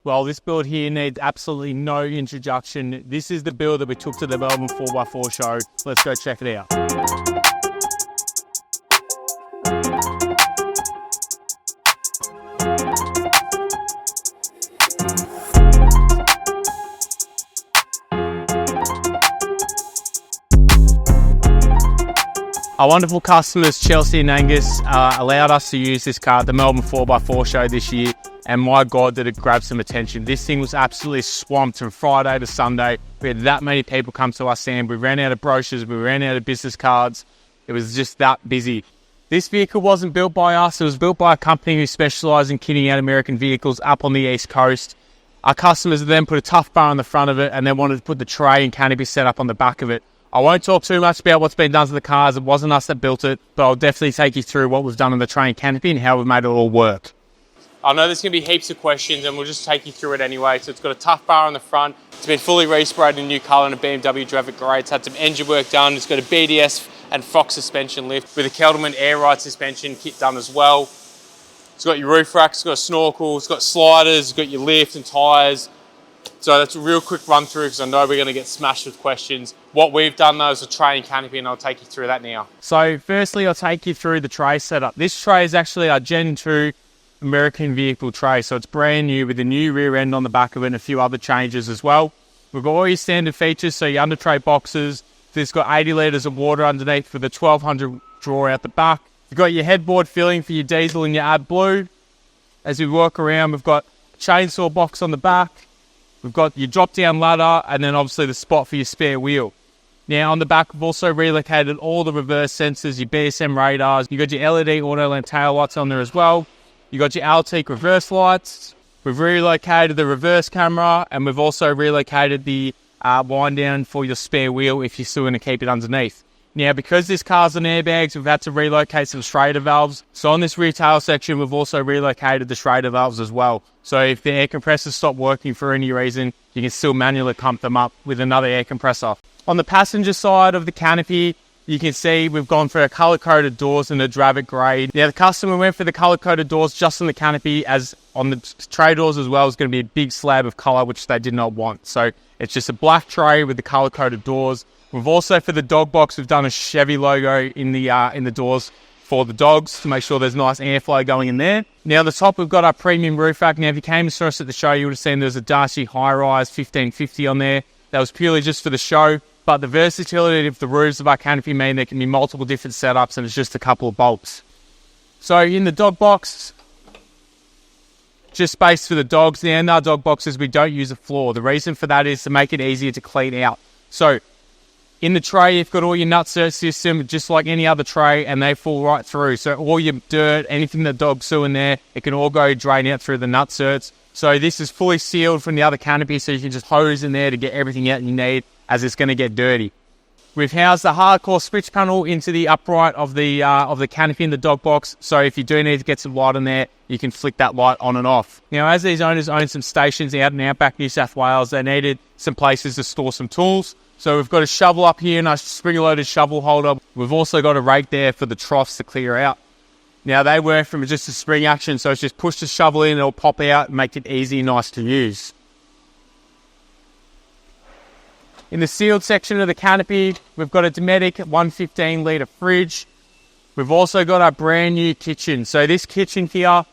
Well, this build here needs absolutely no introduction. This is the build that we took to the Melbourne 4x4 show. Let's go check it out. Our wonderful customers, Chelsea and Angus, allowed us to use this car at the Melbourne 4x4 show this year. And my God, did it grab some attention. This thing was absolutely swamped from Friday to Sunday. We had that many people come to our stand. We ran out of brochures. We ran out of business cards. It was just that busy. This vehicle wasn't built by us. It was built by a company who specialised in kitting out American vehicles up on the East Coast. Our customers then put a tough bar on the front of it and then wanted to put the tray and canopy setup on the back of it. I won't talk too much about what's been done to the cars. It wasn't us that built it, but I'll definitely take you through what we've done on the tray and canopy and how we've made it all work. I know there's going to be heaps of questions and we'll just take you through it anyway. So it's got a tough bar on the front. It's been fully resprayed in a new colour and a BMW drove it great. It's had some engine work done. It's got a BDS and Fox suspension lift with a Kelderman air ride suspension kit done as well. It's got your roof rack, it's got a snorkel, it's got sliders, it's got your lift and tyres. So that's a real quick run through because I know we're going to get smashed with questions. What we've done though is a tray and canopy and I'll take you through that now. So firstly, I'll take you through the tray setup. This tray is actually our Gen 2 American vehicle tray. So it's brand new with a new rear end on the back of it and a few other changes as well. We've got all your standard features. So your under tray boxes. It's got 80 litres of water underneath with a 1200 drawer out the back. You've got your headboard filling for your diesel and your AdBlue. As we walk around, we've got a chainsaw box on the back. We've got your drop-down ladder and then obviously the spot for your spare wheel. Now on the back, we've also relocated all the reverse sensors, your BSM radars. You've got your LED auto lamp tail lights on there as well. You've got your Altique reverse lights. We've relocated the reverse camera and we've also relocated the wind down for your spare wheel if you're still going to keep it underneath. Now, because this car's on airbags, we've had to relocate some Schrader valves. So on this retail section, we've also relocated the Schrader valves as well. So if the air compressors stop working for any reason, you can still manually pump them up with another air compressor. On the passenger side of the canopy, you can see we've gone for a colour-coded doors in a Dravit grey. Now, the customer went for the colour-coded doors just on the canopy, as on the tray doors as well is going to be a big slab of colour, which they did not want. So it's just a black tray with the colour-coded doors. We've also, for the dog box, we've done a Chevy logo in the doors for the dogs to make sure there's nice airflow going in there. Now, at the top, we've got our premium roof rack. Now, if you came and saw us at the show, you would have seen there's a Darcy High-Rise 1550 on there. That was purely just for the show. But the versatility of the roofs of our canopy mean there can be multiple different setups and it's just a couple of bolts. So in the dog box, just space for the dogs. Now, in our dog boxes, we don't use a floor. The reason for that is to make it easier to clean out. So in the tray, you've got all your nut-cert system, just like any other tray, and they fall right through. So all your dirt, anything the dog's sew in there, it can all go drain out through the nut-certs. So this is fully sealed from the other canopy, so you can just hose in there to get everything out you need, as it's going to get dirty. We've housed the hardcore switch panel into the upright of the canopy in the dog box, so if you do need to get some light in there, you can flick that light on and off. Now, as these owners own some stations out in outback New South Wales, they needed some places to store some tools. So we've got a shovel up here and a spring-loaded shovel holder. We've also got a rake there for the troughs to clear out. Now, they work from just a spring action, so it's just push the shovel in, it'll pop out and make it easy and nice to use. In the sealed section of the canopy, we've got a Dometic 115 litre fridge. We've also got our brand new kitchen. So this kitchen here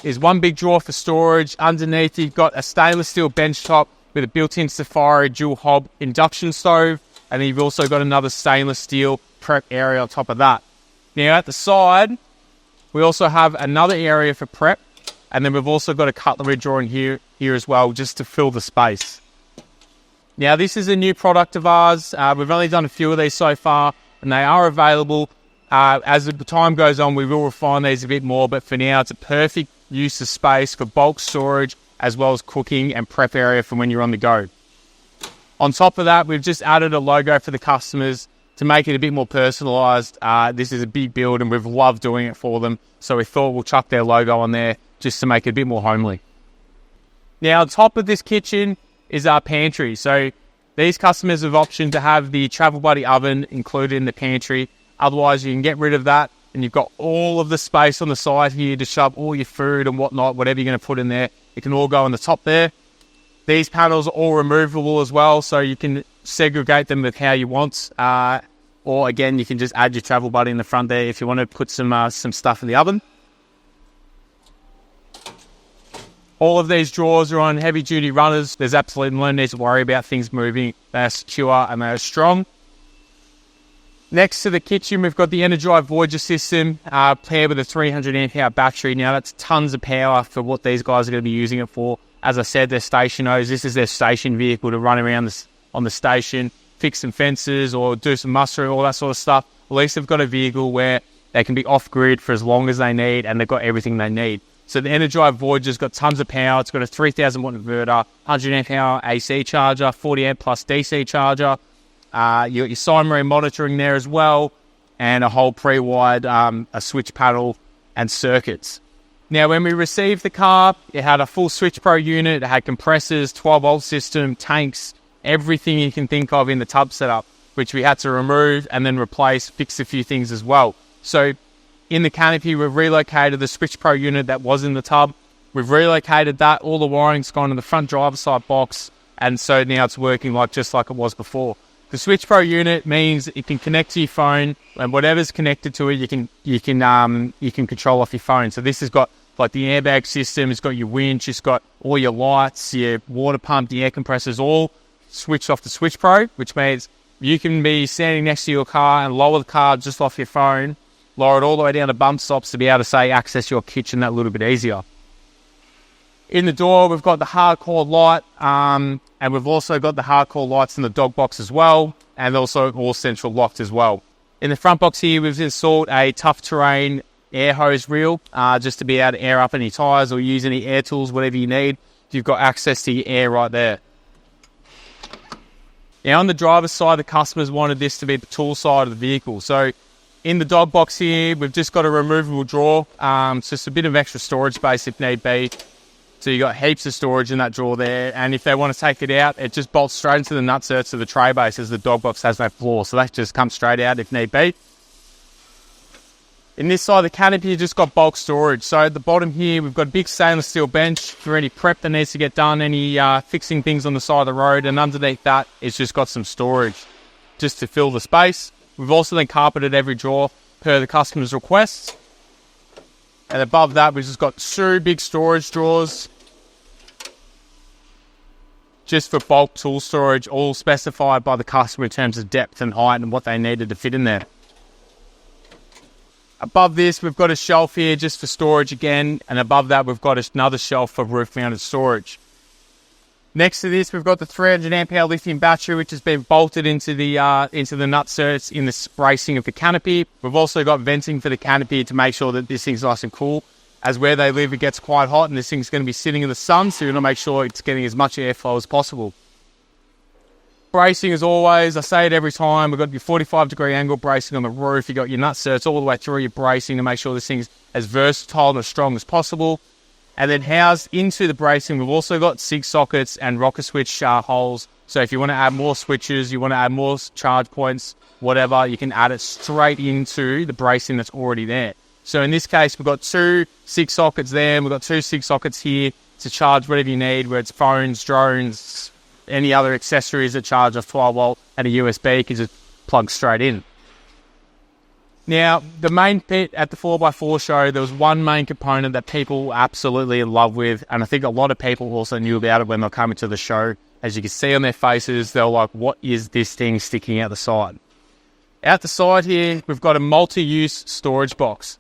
is one big drawer for storage. Underneath, you've got a stainless steel bench top with a built-in Safari dual hob induction stove. And then you've also got another stainless steel prep area on top of that. Now at the side, we also have another area for prep. And then we've also got a cutlery drawer in here as well, just to fill the space. Now, this is a new product of ours. We've only done a few of these so far, and they are available. As the time goes on, we will refine these a bit more, but for now, it's a perfect use of space for bulk storage, as well as cooking and prep area for when you're on the go. On top of that, we've just added a logo for the customers to make it a bit more personalised. This is a big build, and we've loved doing it for them, so we thought we'll chuck their logo on there just to make it a bit more homely. Now, on top of this kitchen is our pantry. So these customers have option to have the Travel Buddy oven included in the pantry. Otherwise, you can get rid of that and you've got all of the space on the side here to shove all your food and whatnot, whatever you're going to put in there. It can all go on the top there. These panels are all removable as well, so you can segregate them with how you want. Or again, you can just add your travel buddy in the front there if you want to put some stuff in the oven. All of these drawers are on heavy duty runners. There's absolutely no need to worry about things moving. They're secure and they're strong. Next to the kitchen, we've got the Energize Voyager system paired with a 300 amp hour battery. Now that's tons of power for what these guys are going to be using it for. As I said, they're stationos. This is their station vehicle to run around on the station, fix some fences or do some mustering, all that sort of stuff. At least they've got a vehicle where they can be off-grid for as long as they need, and they've got everything they need. So the Energize Voyager's got tons of power. It's got a 3,000 watt inverter, 100 amp hour AC charger, 40 amp plus DC charger. You got your sine marine monitoring there as well, and a whole pre-wired a switch panel and circuits. Now, when we received the car, it had a full Switch Pro unit. It had compressors, 12-volt system, tanks, everything you can think of in the tub setup, which we had to remove and then replace, fix a few things as well. So in the canopy, we've relocated the Switch Pro unit that was in the tub. We've relocated that. All the wiring's gone in the front driver's side box, and so now it's working just like it was before. The Switch Pro unit means it can connect to your phone, and whatever's connected to it, you can control off your phone. So this has got like the airbag system, it's got your winch, it's got all your lights, your water pump, the air compressors, all switched off the Switch Pro, which means you can be standing next to your car and lower the car just off your phone, lower it all the way down to bump stops to be able to say access your kitchen that little bit easier. In the door, we've got the hardcore light, and we've also got the hardcore lights in the dog box as well, and also all central locked as well. In the front box here, we've installed a tough terrain air hose reel, just to be able to air up any tyres or use any air tools, whatever you need. You've got access to your air right there. Now on the driver's side, the customers wanted this to be the tool side of the vehicle. So in the dog box here, we've just got a removable drawer. It's just a bit of extra storage space if need be. So you've got heaps of storage in that drawer there. And if they want to take it out, it just bolts straight into the nutserts of the tray base, as the dog box has no floor. So that just comes straight out if need be. In this side of the canopy, you just got bulk storage. So at the bottom here, we've got a big stainless steel bench for any prep that needs to get done, any fixing things on the side of the road. And underneath that, it's just got some storage just to fill the space. We've also then carpeted every drawer per the customer's requests. And above that, we've just got two big storage drawers just for bulk tool storage, all specified by the customer in terms of depth and height and what they needed to fit in there. Above this, we've got a shelf here just for storage again, and above that, we've got another shelf for roof-mounted storage. Next to this, we've got the 300 amp hour lithium battery, which has been bolted into the nutserts in the bracing of the canopy. We've also got venting for the canopy to make sure that this thing's nice and cool. As where they live, it gets quite hot, and this thing's going to be sitting in the sun, so you want to make sure it's getting as much airflow as possible. Bracing, as always, I say it every time, we've got your 45-degree angle bracing on the roof. You've got your nutserts all the way through your bracing to make sure this thing's as versatile and as strong as possible. And then housed into the bracing, we've also got SIG sockets and rocker switch holes. So if you want to add more switches, you want to add more charge points, whatever, you can add it straight into the bracing that's already there. So in this case, we've got two SIG sockets there, and we've got two SIG sockets here to charge whatever you need, whether it's phones, drones, any other accessories that charge a 12 volt and a USB, you can just plug straight in. Now, the main pit at the 4x4 show, there was one main component that people were absolutely in love with, and I think a lot of people also knew about it when they were coming to the show. As you can see on their faces, they were like, what is this thing sticking out the side? Out the side here, we've got a multi-use storage box.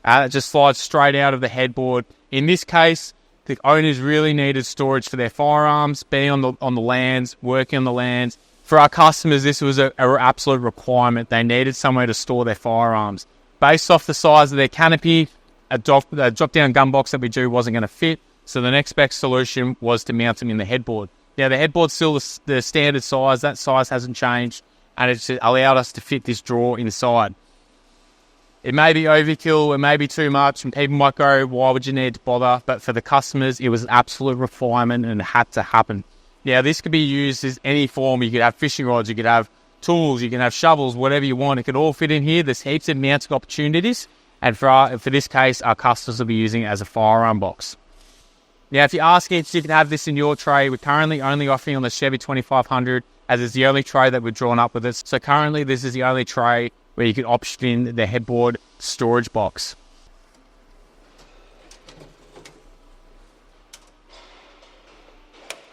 It just slides straight out of the headboard. In this case, the owners really needed storage for their firearms, being on the lands, working on the lands. For our customers, this was an absolute requirement. They needed somewhere to store their firearms. Based off the size of their canopy, a drop-down gun box that we do wasn't going to fit, so the next best solution was to mount them in the headboard. Now, the headboard's still the standard size. That size hasn't changed, and it's allowed us to fit this drawer inside. It may be overkill, it may be too much, and people might go, why would you need to bother? But for the customers, it was an absolute requirement and it had to happen. Now, this could be used as any form. You could have fishing rods, you could have tools, you can have shovels, whatever you want. It could all fit in here. There's heaps of mounting opportunities. And for this case, our customers will be using it as a firearm box. Now, if you're asking if you can have this in your tray, we're currently only offering on the Chevy 2500, as it's the only tray that we've drawn up with us. So currently, this is the only tray where you can option in the headboard storage box.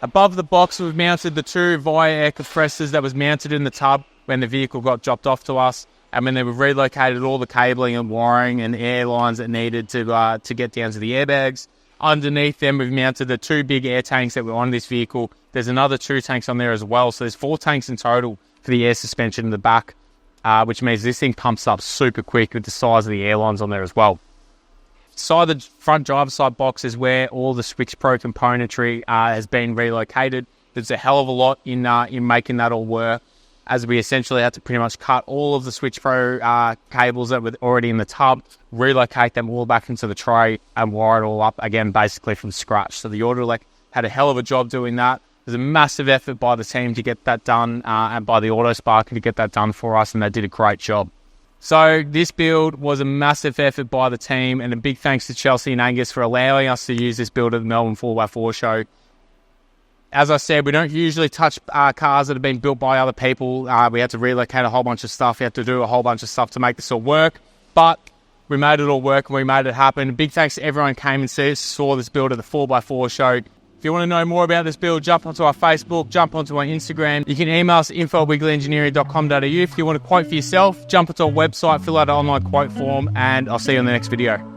Above the box, we've mounted the 2 Via air compressors that was mounted in the tub when the vehicle got dropped off to us. And then we've relocated all the cabling and wiring and air lines that needed to get down to the airbags. Underneath them, we've mounted the 2 big air tanks that were on this vehicle. There's another 2 tanks on there as well. So there's 4 tanks in total for the air suspension in the back, which means this thing pumps up super quick with the size of the air lines on there as well. Inside the front driver's side box is where all the Swix Pro componentry has been relocated. There's a hell of a lot in making that all work, as we essentially had to pretty much cut all of the Swix Pro cables that were already in the tub, relocate them all back into the tray, and wire it all up again, basically from scratch. So the Autolek had a hell of a job doing that. There's a massive effort by the team to get that done, and by the Autospark to get that done for us, and they did a great job. So this build was a massive effort by the team, and a big thanks to Chelsea and Angus for allowing us to use this build at the Melbourne 4x4 show. As I said, we don't usually touch cars that have been built by other people. We had to relocate a whole bunch of stuff. We had to do a whole bunch of stuff to make this all work. But we made it all work and we made it happen. Big thanks to everyone who came and saw this build at the 4x4 show. If you want to know more about this build, jump onto our Facebook, jump onto our Instagram. You can email us info@wiggleengineering.com.au. If you want to quote for yourself, jump onto our website, fill out an online quote form, and I'll see you in the next video.